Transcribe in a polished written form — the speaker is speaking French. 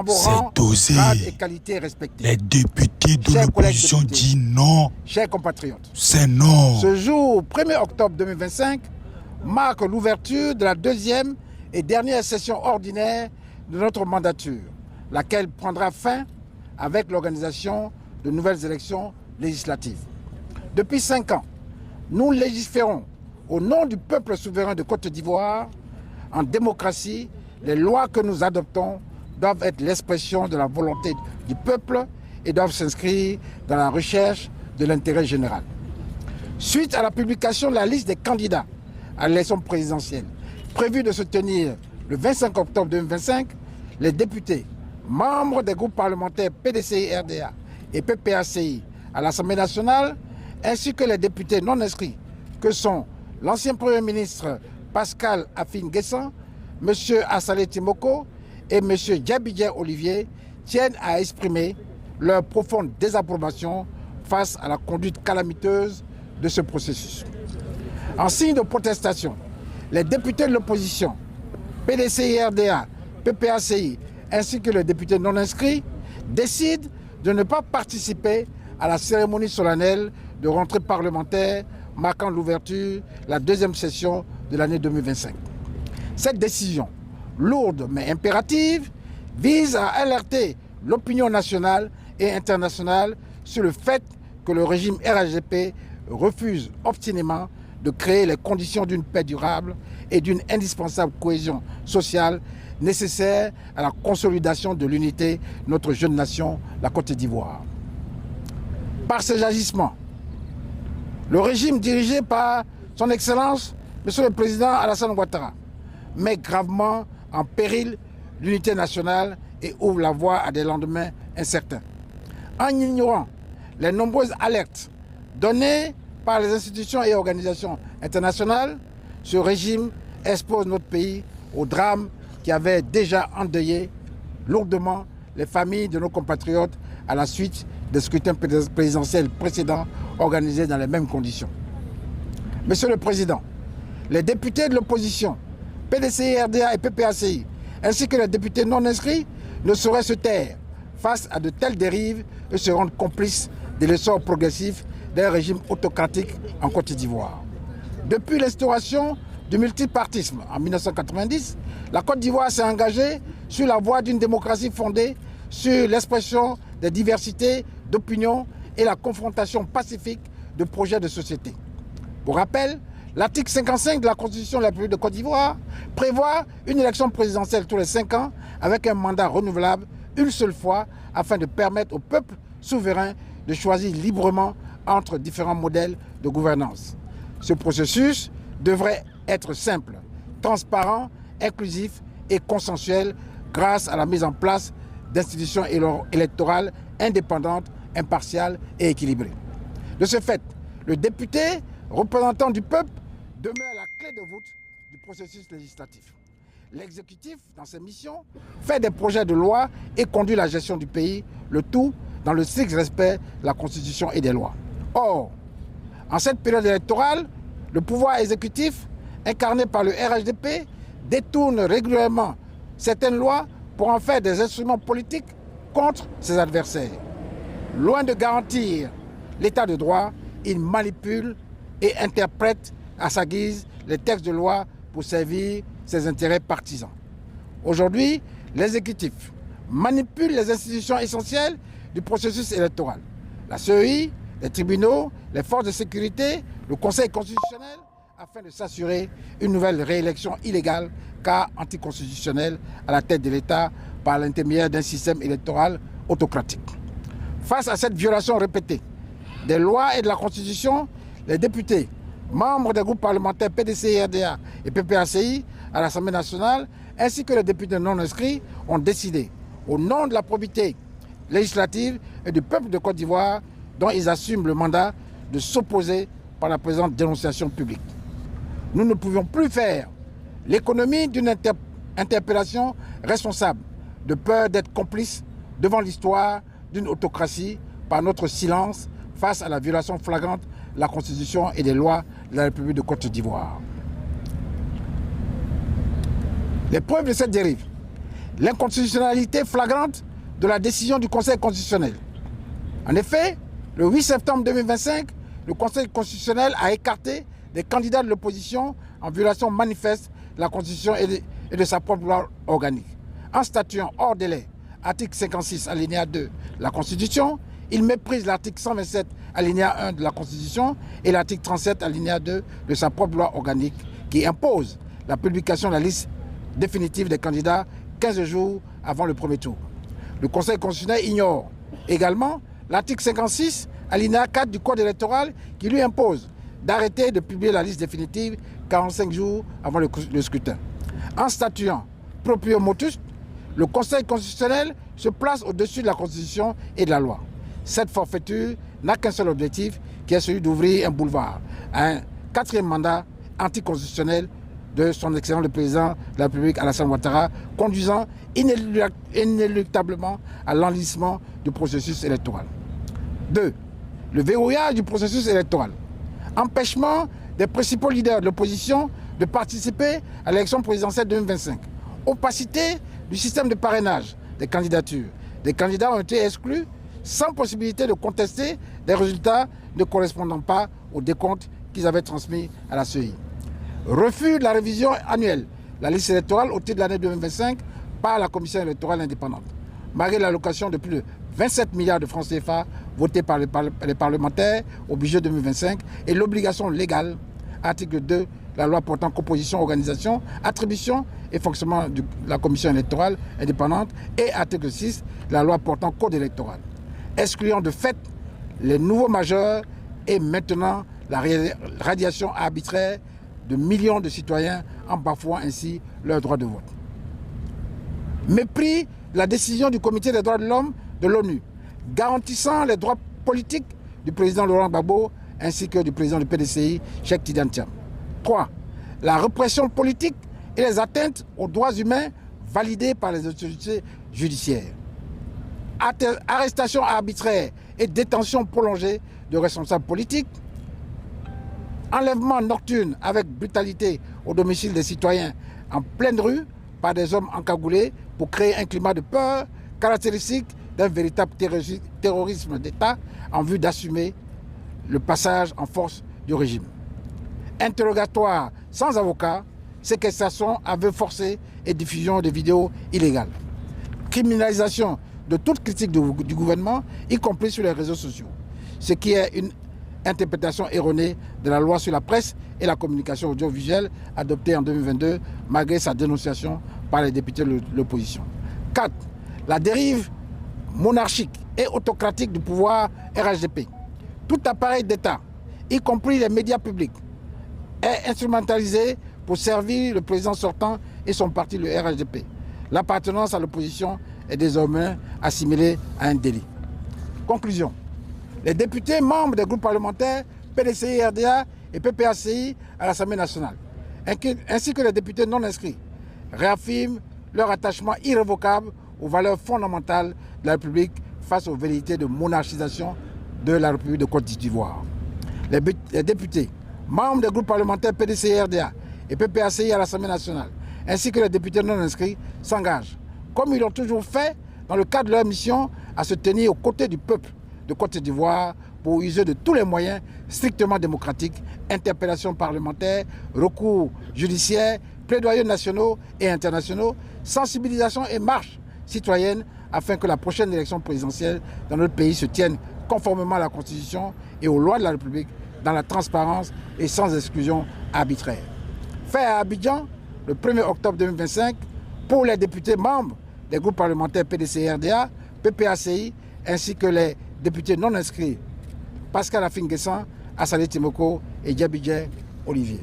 C'est osé. Et qualité respectée. Les députés de l'opposition disent non. Chers compatriotes, c'est non. Ce jour, 1er octobre 2025, marque l'ouverture de la deuxième et dernière session ordinaire de notre mandature, laquelle prendra fin avec l'organisation de nouvelles élections législatives. Depuis 5 ans, nous légiférons au nom du peuple souverain de Côte d'Ivoire. En démocratie, les lois que nous adoptons doivent être l'expression de la volonté du peuple et doivent s'inscrire dans la recherche de l'intérêt général. Suite à la publication de la liste des candidats à l'élection présidentielle, prévue de se tenir le 25 octobre 2025, les députés, membres des groupes parlementaires PDCI-RDA et PPACI à l'Assemblée nationale, ainsi que les députés non inscrits, que sont l'ancien Premier ministre Pascal Afin-Guessan, M. Assalé Timoko et M. Diabidje Olivier, tiennent à exprimer leur profonde désapprobation face à la conduite calamiteuse de ce processus. En signe de protestation, les députés de l'opposition, PDCI-RDA, PPACI, ainsi que les députés non inscrits, décident de ne pas participer à la cérémonie solennelle de rentrée parlementaire marquant l'ouverture de la deuxième session de l'année 2025. Cette décision, lourde mais impérative, vise à alerter l'opinion nationale et internationale sur le fait que le régime RHDP refuse obstinément de créer les conditions d'une paix durable et d'une indispensable cohésion sociale nécessaire à la consolidation de l'unité de notre jeune nation, la Côte d'Ivoire. Par ces agissements, le régime dirigé par son Excellence, Monsieur le Président Alassane Ouattara, met gravement en péril l'unité nationale et ouvre la voie à des lendemains incertains. En ignorant les nombreuses alertes données par les institutions et organisations internationales, ce régime expose notre pays au drame qui avait déjà endeuillé lourdement les familles de nos compatriotes à la suite des scrutins présidentiels précédents organisés dans les mêmes conditions. Monsieur le Président, les députés de l'opposition, PDCI, RDA et PPACI, ainsi que les députés non inscrits, ne sauraient se taire face à de telles dérives et se rendre complices de l'essor progressif d'un régime autocratique en Côte d'Ivoire. Depuis l'instauration du multipartisme en 1990, la Côte d'Ivoire s'est engagée sur la voie d'une démocratie fondée sur l'expression des diversités d'opinions et la confrontation pacifique de projets de société. Pour rappel, l'article 55 de la Constitution de la République de Côte d'Ivoire prévoit une élection présidentielle tous les 5 ans avec un mandat renouvelable une seule fois afin de permettre au peuple souverain de choisir librement entre différents modèles de gouvernance. Ce processus devrait être simple, transparent, inclusif et consensuel grâce à la mise en place d'institutions électorales indépendantes, impartiales et équilibrées. De ce fait, le député représentant du peuple demeure la clé de voûte du processus législatif. L'exécutif, dans ses missions, fait des projets de loi et conduit la gestion du pays, le tout dans le strict respect de la Constitution et des lois. Or, en cette période électorale, le pouvoir exécutif, incarné par le RHDP, détourne régulièrement certaines lois pour en faire des instruments politiques contre ses adversaires. Loin de garantir l'état de droit, il manipule et interprète à sa guise les textes de loi pour servir ses intérêts partisans. Aujourd'hui, l'exécutif manipule les institutions essentielles du processus électoral. La CEI, les tribunaux, les forces de sécurité, le Conseil constitutionnel, afin de s'assurer une nouvelle réélection illégale car anticonstitutionnelle à la tête de l'État par l'intermédiaire d'un système électoral autocratique. Face à cette violation répétée des lois et de la Constitution, les députés, membres des groupes parlementaires PDCI, RDA et PPACI à l'Assemblée nationale, ainsi que les députés non inscrits, ont décidé, au nom de la probité législative et du peuple de Côte d'Ivoire, dont ils assument le mandat, de s'opposer par la présente dénonciation publique. Nous ne pouvions plus faire l'économie d'une interpellation responsable, de peur d'être complices devant l'histoire d'une autocratie par notre silence face à la violation flagrante de la Constitution et des lois de la République de Côte d'Ivoire. Les preuves de cette dérive l'inconstitutionnalité flagrante de la décision du Conseil constitutionnel. En effet, le 8 septembre 2025, le Conseil constitutionnel a écarté des candidats de l'opposition en violation manifeste de la Constitution et de sa propre loi organique. En statuant hors délai, article 56 alinéa 2 de la Constitution, il méprise l'article 127 alinéa 1 de la Constitution et l'article 37 alinéa 2 de sa propre loi organique qui impose la publication de la liste définitive des candidats 15 jours avant le premier tour. Le Conseil constitutionnel ignore également l'article 56 alinéa 4 du Code électoral qui lui impose d'arrêter de publier la liste définitive 45 jours avant le scrutin. En statuant proprio motus, le Conseil constitutionnel se place au-dessus de la Constitution et de la loi. Cette forfaiture n'a qu'un seul objectif, qui est celui d'ouvrir un boulevard à un quatrième mandat anticonstitutionnel de son excellent le président de la République Alassane Ouattara, conduisant inéluctablement à l'enlisement du processus électoral. 2. Le verrouillage du processus électoral. Empêchement des principaux leaders de l'opposition de participer à l'élection présidentielle 2025. Opacité du système de parrainage des candidatures. Des candidats ont été exclus sans possibilité de contester des résultats ne correspondant pas au décompte qu'ils avaient transmis à la CEI. Refus de la révision annuelle de la liste électorale au titre de l'année 2025 par la Commission électorale indépendante. Malgré l'allocation de plus de 27 milliards de francs CFA votés par les parlementaires au budget 2025 et l'obligation légale, article 2, de la loi portant composition, organisation, attribution et fonctionnement de la Commission électorale indépendante et article 6, de la loi portant code électoral, excluant de fait les nouveaux majeurs et maintenant la radiation arbitraire de millions de citoyens en bafouant ainsi leur droit de vote. Mépris de la décision du Comité des droits de l'homme de l'ONU, garantissant les droits politiques du président Laurent Gbagbo ainsi que du président du PDCI, Cheikh Tidiane Thiam. 3. La répression politique et les atteintes aux droits humains validées par les autorités judiciaires. Arrestation arbitraire et détention prolongée de responsables politiques. Enlèvement nocturne avec brutalité au domicile des citoyens en pleine rue par des hommes encagoulés pour créer un climat de peur caractéristique d'un véritable terrorisme d'État en vue d'assumer le passage en force du régime. Interrogatoire sans avocat, séquestration, aveu forcé et diffusion de vidéos illégales. Criminalisation de toute critique du gouvernement, y compris sur les réseaux sociaux, ce qui est une interprétation erronée de la loi sur la presse et la communication audiovisuelle adoptée en 2022, malgré sa dénonciation par les députés de l'opposition. 4. La dérive monarchique et autocratique du pouvoir RHDP. Tout appareil d'État, y compris les médias publics, est instrumentalisé pour servir le président sortant et son parti, le RHDP. L'appartenance à l'opposition est désormais assimilée à un délit. Conclusion. Les députés membres des groupes parlementaires PDCI, RDA et PPACI à l'Assemblée nationale, ainsi que les députés non inscrits, réaffirment leur attachement irrévocable aux valeurs fondamentales de la République face aux velléités de monarchisation de la République de Côte d'Ivoire. Les députés membres des groupes parlementaires PDCI, RDA et PPACI à l'Assemblée nationale, ainsi que les députés non inscrits, s'engagent, comme ils l'ont toujours fait dans le cadre de leur mission, à se tenir aux côtés du peuple de Côte d'Ivoire pour user de tous les moyens strictement démocratiques, interpellations parlementaires, recours judiciaires, plaidoyers nationaux et internationaux, sensibilisation et marches citoyennes afin que la prochaine élection présidentielle dans notre pays se tienne conformément à la Constitution et aux lois de la République, dans la transparence et sans exclusion arbitraire. Fait à Abidjan, le 1er octobre 2025, pour les députés membres des groupes parlementaires PDCI-RDA, PPACI, ainsi que les députés non inscrits Pascal Afin-Guessan, Assalé Timoko et Diabidje Olivier.